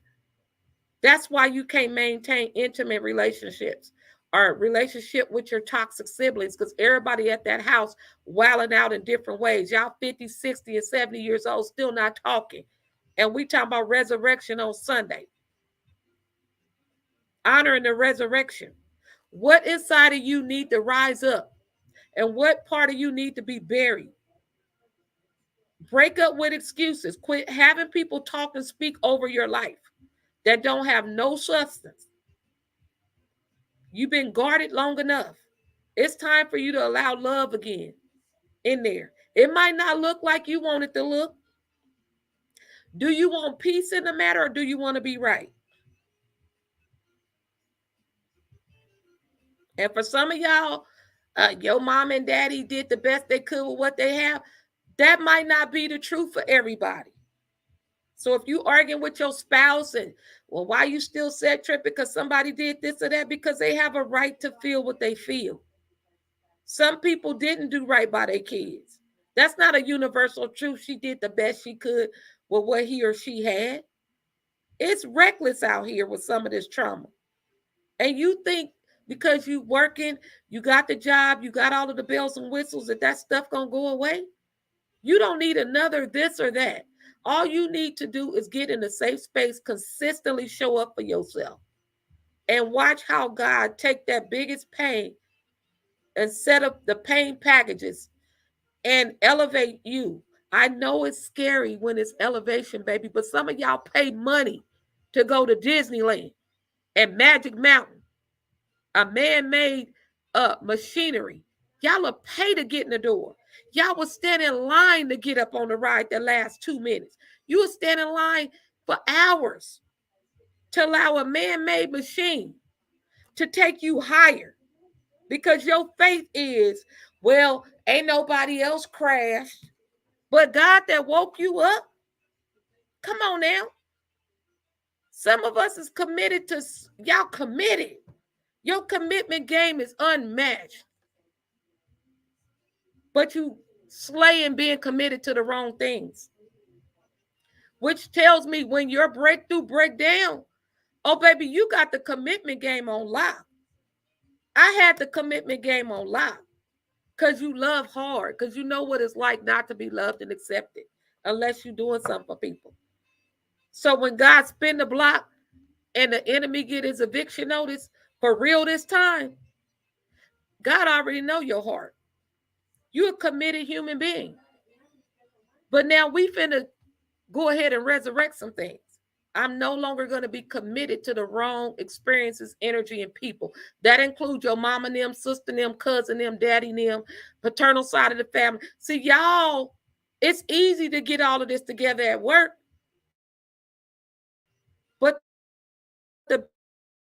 That's why you can't maintain intimate relationships or relationship with your toxic siblings, because everybody at that house wilding out in different ways. Y'all 50, 60, and 70 years old still not talking. And we talking about resurrection on Sunday. Honoring the resurrection. What inside of you need to rise up? And what part of you need to be buried? Break up with excuses. Quit having people talk and speak over your life that don't have no substance. You've been guarded long enough. It's time for you to allow love again in there. It might not look like you want it to look. Do you want peace in the matter, or do you want to be right? And for some of y'all, your mom and daddy did the best they could with what they have. That might not be the truth for everybody. So if you arguing with your spouse and, well, why you still sad trip because somebody did this or that, because they have a right to feel what they feel. Some people didn't do right by their kids. That's not a universal truth. She did the best she could with what he or she had. It's reckless out here with some of this trauma. And you think because you working, you got the job, you got all of the bells and whistles, that stuff gonna go away? You don't need another this or that. All you need to do is get in a safe space, consistently show up for yourself, and watch how God take that biggest pain and set up the pain packages and elevate you. I know it's scary when it's elevation, baby, but some of y'all pay money to go to Disneyland and Magic Mountain, a man-made machinery. Y'all will pay to get in the door. Y'all will stand in line to get up on the ride that lasts 2 minutes. You will stand in line for hours to allow a man-made machine to take you higher, because your faith is, well, ain't nobody else crashed but God that woke you up. Come on now. Some of us is committed to, y'all committed. Your commitment game is unmatched. But you slaying being committed to the wrong things. Which tells me when your breakthrough break down, oh baby, you got the commitment game on lock. I had the commitment game on lock because you love hard, because you know what it's like not to be loved and accepted unless you're doing something for people. So when God spin the block and the enemy get his eviction notice for real this time, God already know your heart. You're a committed human being. But now we finna go ahead and resurrect some things. I'm no longer going to be committed to the wrong experiences, energy, and people. That includes your mama and them, sister and them, cousin them, daddy and them, paternal side of the family. See, y'all, it's easy to get all of this together at work. But the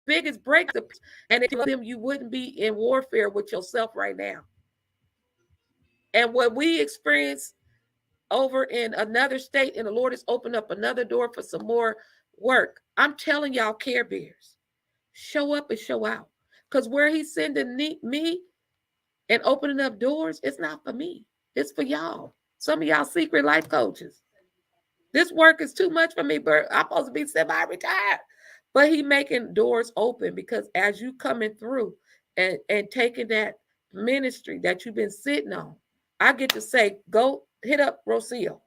biggest break, and if you love them, you wouldn't be in warfare with yourself right now. And what we experience over in another state, and the Lord has opened up another door for some more work. I'm telling y'all, Care Bears, show up and show out. Because where he's sending me and opening up doors, it's not for me. It's for y'all. Some of y'all secret life coaches. This work is too much for me, but I'm supposed to be semi-retired. But he making doors open, because as you coming through and taking that ministry that you've been sitting on, I get to say, go hit up Rocio.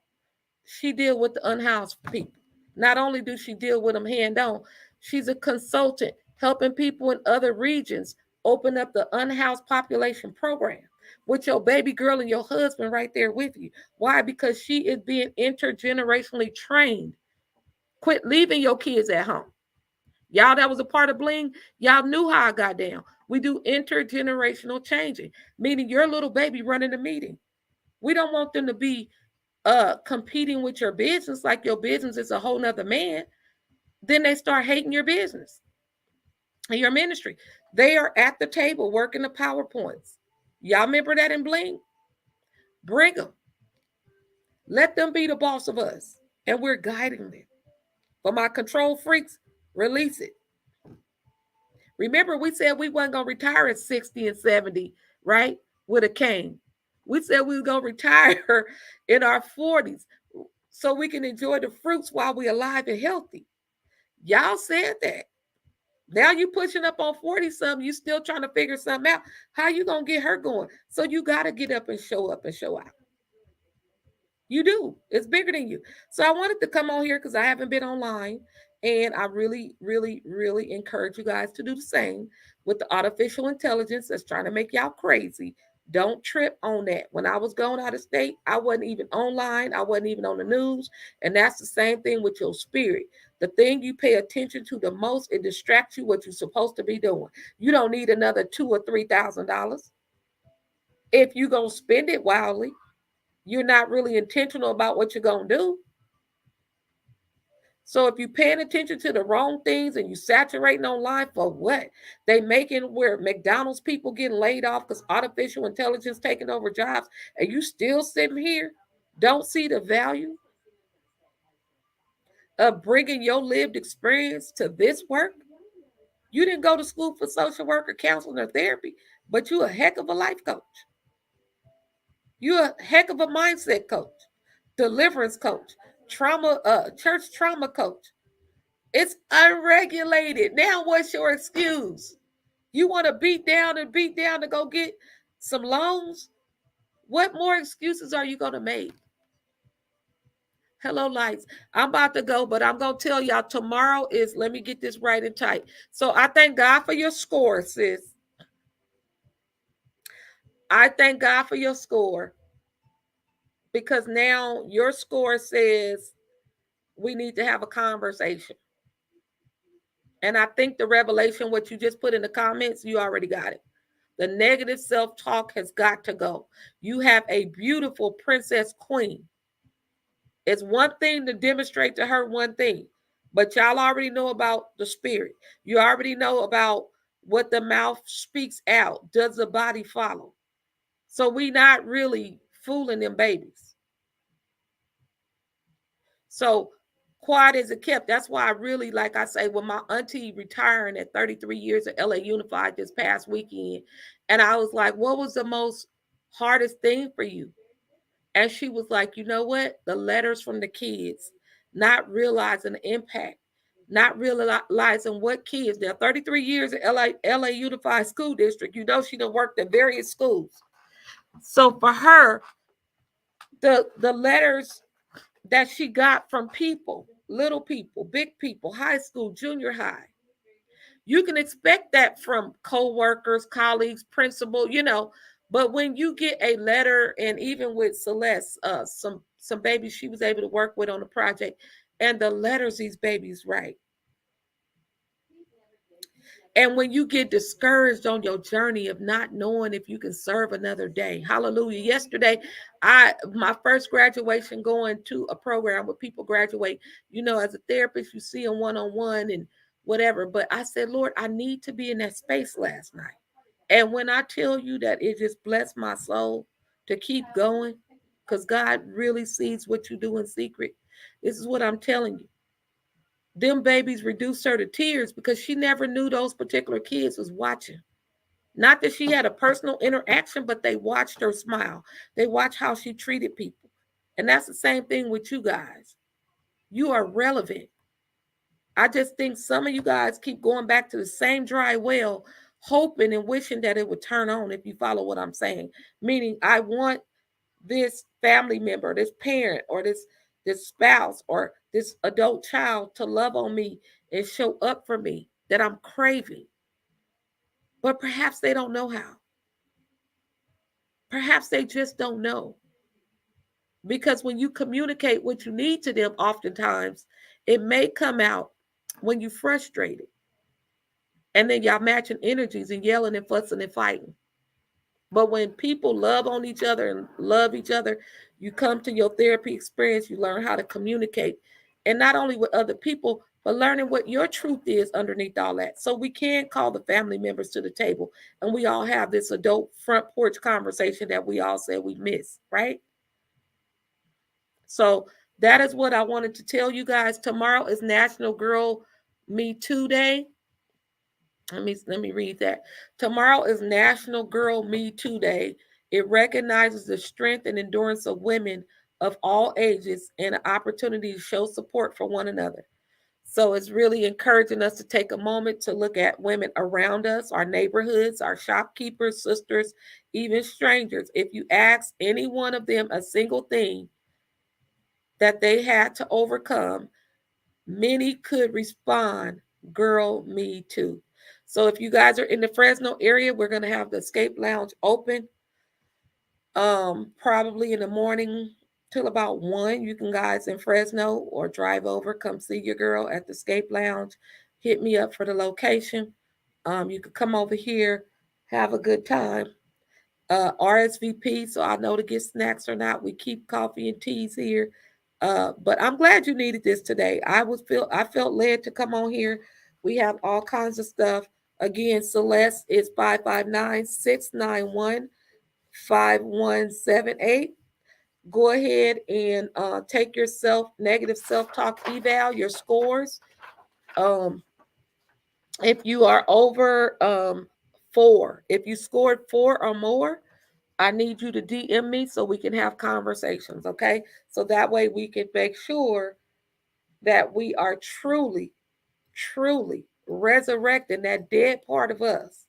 She deal with the unhoused people. Not only do she deal with them hand on, she's a consultant helping people in other regions open up the unhoused population program with your baby girl and your husband right there with you. Why? Because she is being intergenerationally trained Quit leaving your kids at home. Y'all that was a part of Bling, y'all knew how I got down. We do intergenerational changing, meaning your little baby running the meeting. We don't want them to be competing with your business like your business is a whole nother man. Then they start hating your business and your ministry. They are at the table working the PowerPoints. Y'all remember that in Bling? Bring them. Let them be the boss of us. And we're guiding them. For my control freaks, release it. Remember, we said we wasn't going to retire at 60 and 70, right? With a cane. We said we were going to retire in our 40s so we can enjoy the fruits while we're alive and healthy. Y'all said that. Now you pushing up on 40 something, you still trying to figure something out. How you going to get her going? So you got to get up and show out. You do. It's bigger than you. So I wanted to come on here because I haven't been online. And I really, really, really encourage you guys to do the same with the artificial intelligence that's trying to make y'all crazy. Don't trip on that. When I was going out of state, I wasn't even online. I wasn't even on the news. And that's the same thing with your spirit. The thing you pay attention to the most, it distracts you what you're supposed to be doing. You don't need another $2,000 or $3,000. If you're going to spend it wildly, you're not really intentional about what you're going to do. So if you're paying attention to the wrong things and you saturating online for what? They making where McDonald's people getting laid off because artificial intelligence taking over jobs, and you still sitting here, don't see the value of bringing your lived experience to this work. You didn't go to school for social work or counseling or therapy, but you a heck of a life coach. You a heck of a mindset coach, deliverance coach, church trauma coach. It's unregulated. Now what's your excuse? You want to beat down to go get some loans? What more excuses are you going to make? Hello, lights. I'm about to go, but I'm going to tell y'all tomorrow is, let me get this right and tight. So I thank God for your score, sis. I thank God for your score because now your score says we need to have a conversation. And I think the revelation, what you just put in the comments, you already got it. The negative self-talk has got to go. You have a beautiful princess queen. It's one thing to demonstrate to her one thing, but y'all already know about the spirit. You already know about what the mouth speaks out. Does the body follow? So we not really fooling them babies. So quiet as it kept. That's why I really, like I say, when my auntie retiring at 33 years at LA Unified this past weekend, and I was like, what was the most hardest thing for you? And she was like, you know what? The letters from the kids, not realizing the impact, not realizing what kids, they're 33 years at LA Unified School District. You know, she done worked at various schools. So for her, the letters that she got from people, little people, big people, high school, junior high. You can expect that from co-workers, colleagues, principal, you know, but when you get a letter, and even with Celeste, some babies she was able to work with on the project, and the letters these babies write. And when you get discouraged on your journey of not knowing if you can serve another day, hallelujah. Yesterday, my first graduation, going to a program where people graduate, you know, as a therapist, you see them one-on-one and whatever. But I said, Lord, I need to be in that space last night. And when I tell you that it just blessed my soul to keep going, because God really sees what you do in secret. This is what I'm telling you. Them babies reduced her to tears because she never knew those particular kids was watching. Not that she had a personal interaction, but they watched her smile. They watched how she treated people. And that's the same thing with you guys. You are relevant. I just think some of you guys keep going back to the same dry well, hoping and wishing that it would turn on, if you follow what I'm saying. Meaning, I want this family member, this parent, or this spouse, or this adult child to love on me and show up for me that I'm craving. But perhaps they don't know how. Perhaps they just don't know. Because when you communicate what you need to them, oftentimes It may come out when you're frustrated. And then y'all matching energies and yelling and fussing and fighting. But when people love on each other and love each other, you come to your therapy experience, you learn how to communicate. And not only with other people, but learning what your truth is underneath all that. So we can call the family members to the table and we all have this adult front porch conversation that we all said we miss, right? So that is what I wanted to tell you guys. Tomorrow is National Girl Me Too Day. Let me read that. Tomorrow is National Girl Me Too Day. It recognizes the strength and endurance of women of all ages and an opportunity to show support for one another. So it's really encouraging us to take a moment to look at women around us, our neighborhoods, our shopkeepers, sisters, even strangers. If you ask any one of them a single thing that they had to overcome, many could respond, "Girl, me too." So if you guys are in the Fresno area, we're going to have the Escape Lounge open probably in the morning till about 1. You can guys in Fresno or drive over, come see your girl at the Escape Lounge. Hit me up for the location. You could come over here, have a good time. RSVP, so I know to get snacks or not. We keep coffee and teas here. But I'm glad you needed this today. I felt led to come on here. We have all kinds of stuff. Again, Celeste is 559-691-5178. Go ahead and take your negative self-talk eval, your scores. Um, if you are over 4, if you scored 4 or more, I need you to DM me so we can have conversations, okay? So that way we can make sure that we are truly, truly resurrecting that dead part of us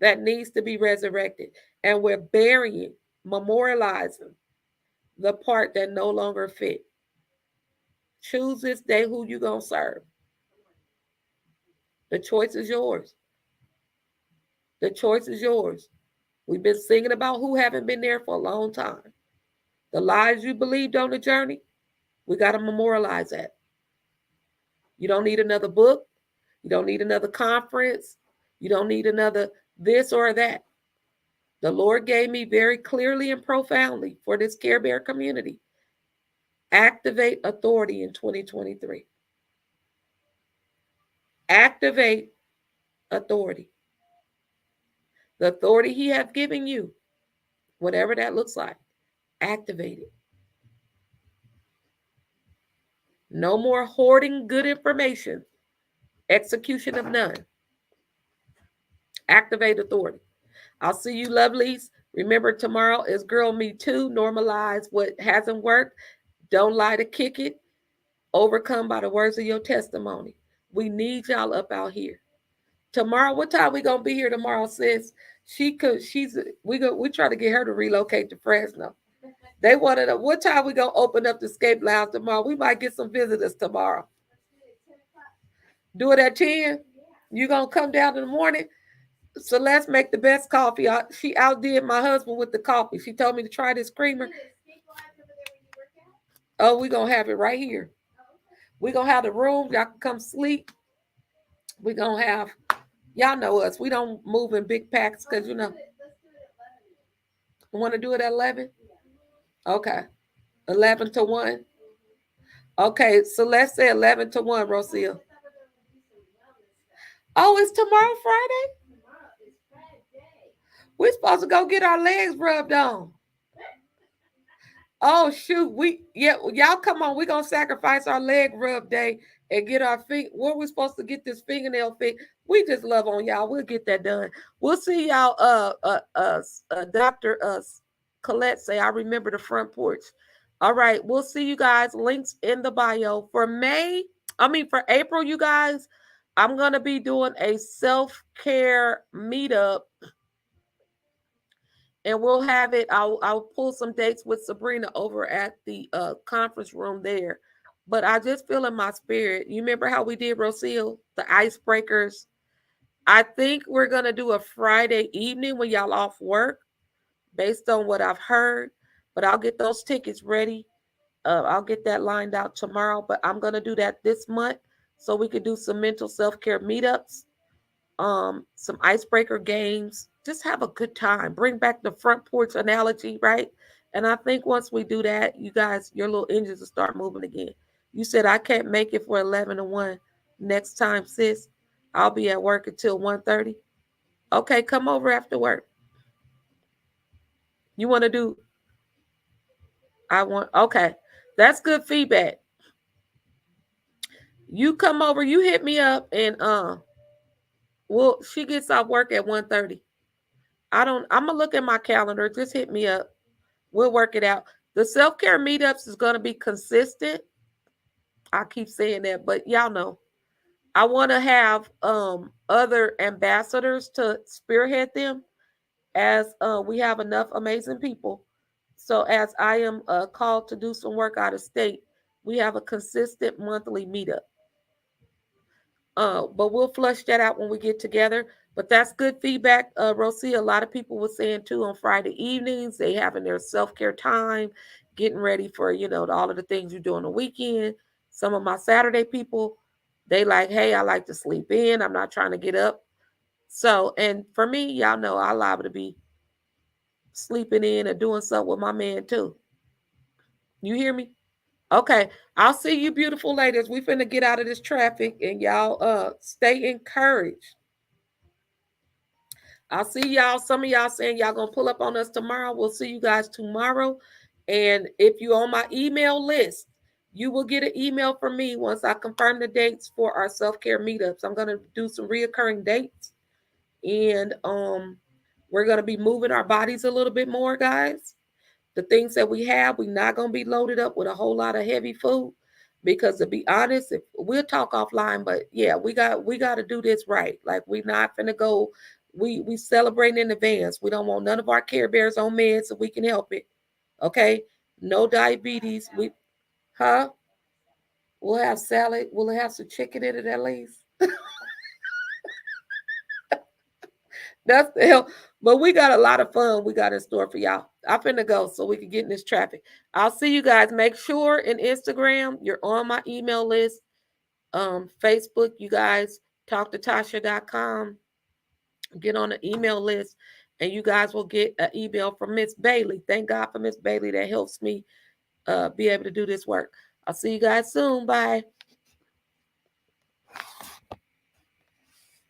that needs to be resurrected. And we're burying, memorializing the part that no longer fit. Choose this day who you going to serve. The choice is yours. The choice is yours. We've been singing about who haven't been there for a long time. The lies you believed on the journey, we got to memorialize that. You don't need another book. You don't need another conference. You don't need another this or that. The Lord gave me very clearly and profoundly for this Care Bear community. Activate authority in 2023. Activate authority. The authority He has given you, whatever that looks like, activate it. No more hoarding good information. Execution of none. Activate authority. I'll see you, lovelies. Remember, tomorrow is Girl Me Too. Normalize what hasn't worked. Don't lie to kick it. Overcome by the words of your testimony. We need y'all up out here. Tomorrow, what time we gonna be here tomorrow, sis? We try to get her to relocate to Fresno. They wanted to, what time we gonna open up the Escape Lounge tomorrow? We might get some visitors tomorrow. Do it at 10. You gonna come down in the morning? So let's make the best coffee. She outdid my husband with the coffee. She told me to try this creamer. Oh, we're gonna have it right here. We're gonna have the room. Y'all can come sleep. We're gonna have, y'all know us. We don't move in big packs because you know. Want to do it at 11? Okay. 11 to 1. Okay, so let's say 11 to 1, Rocio. Oh, it's tomorrow, Friday? We're supposed to go get our legs rubbed on. Oh shoot, y'all come on. We're gonna sacrifice our leg rub day and get our feet. Where we supposed to get this fingernail fit? We just love on y'all. We'll get that done. We'll see y'all. Dr. Colette say, I remember the front porch. All right, we'll see you guys. Links in the bio. For April, you guys, I'm gonna be doing a self-care meetup. And we'll have it. I'll pull some dates with Sabrina over at the conference room there. But I just feel in my spirit. You remember how we did Rocio, the icebreakers? I think we're gonna do a Friday evening when y'all off work, based on what I've heard. But I'll get those tickets ready. I'll get that lined out tomorrow, but I'm gonna do that this month so we could do some mental self-care meetups, some icebreaker games. Just have a good time. Bring back the front porch analogy, right? And I think once we do that, you guys, your little engines will start moving again. You said I can't make it for 11 to 1 next time, sis. I'll be at work until 1:30. Okay, come over after work. You want to do okay. That's good feedback. You come over, you hit me up, and well, she gets off work at 1:30. I'm gonna look at my calendar. Just hit me up. We'll work it out. The self-care meetups is gonna be consistent. I keep saying that, but y'all know. I want to have other ambassadors to spearhead them, as we have enough amazing people. So as I am called to do some work out of state, we have a consistent monthly meetup. But we'll flush that out when we get together. But that's good feedback, Rosie. A lot of people were saying too on Friday evenings, they having their self-care time, getting ready for, all of the things you do on the weekend. Some of my Saturday people, they like, hey, I like to sleep in. I'm not trying to get up. So, and for me, y'all know I liable to be sleeping in or doing something with my man too. You hear me? Okay. I'll see you beautiful ladies. We finna get out of this traffic, and y'all stay encouraged. I'll see y'all. Some of y'all saying y'all gonna pull up on us tomorrow. We'll see you guys tomorrow. And if you're on my email list, you will get an email from me once I confirm the dates for our self-care meetups. I'm gonna do some reoccurring dates, and we're gonna be moving our bodies a little bit more, guys. The things that we have, we're not gonna be loaded up with a whole lot of heavy food. Because to be honest, if we'll talk offline, but yeah, we got to do this right. Like we're not gonna go. We celebrating in advance. We don't want none of our Care Bears on meds if we can help it. Okay, no diabetes. Huh? We'll have salad. We'll have some chicken in it at least. That's the hell. But we got a lot of fun we got in store for y'all. I'm finna go so we can get in this traffic. I'll see you guys. Make sure in Instagram you're on my email list. Facebook, you guys, talktotasha.com. Get on the email list, and you guys will get an email from Miss Bailey. Thank God for Miss Bailey that helps me be able to do this work. I'll see you guys soon. Bye.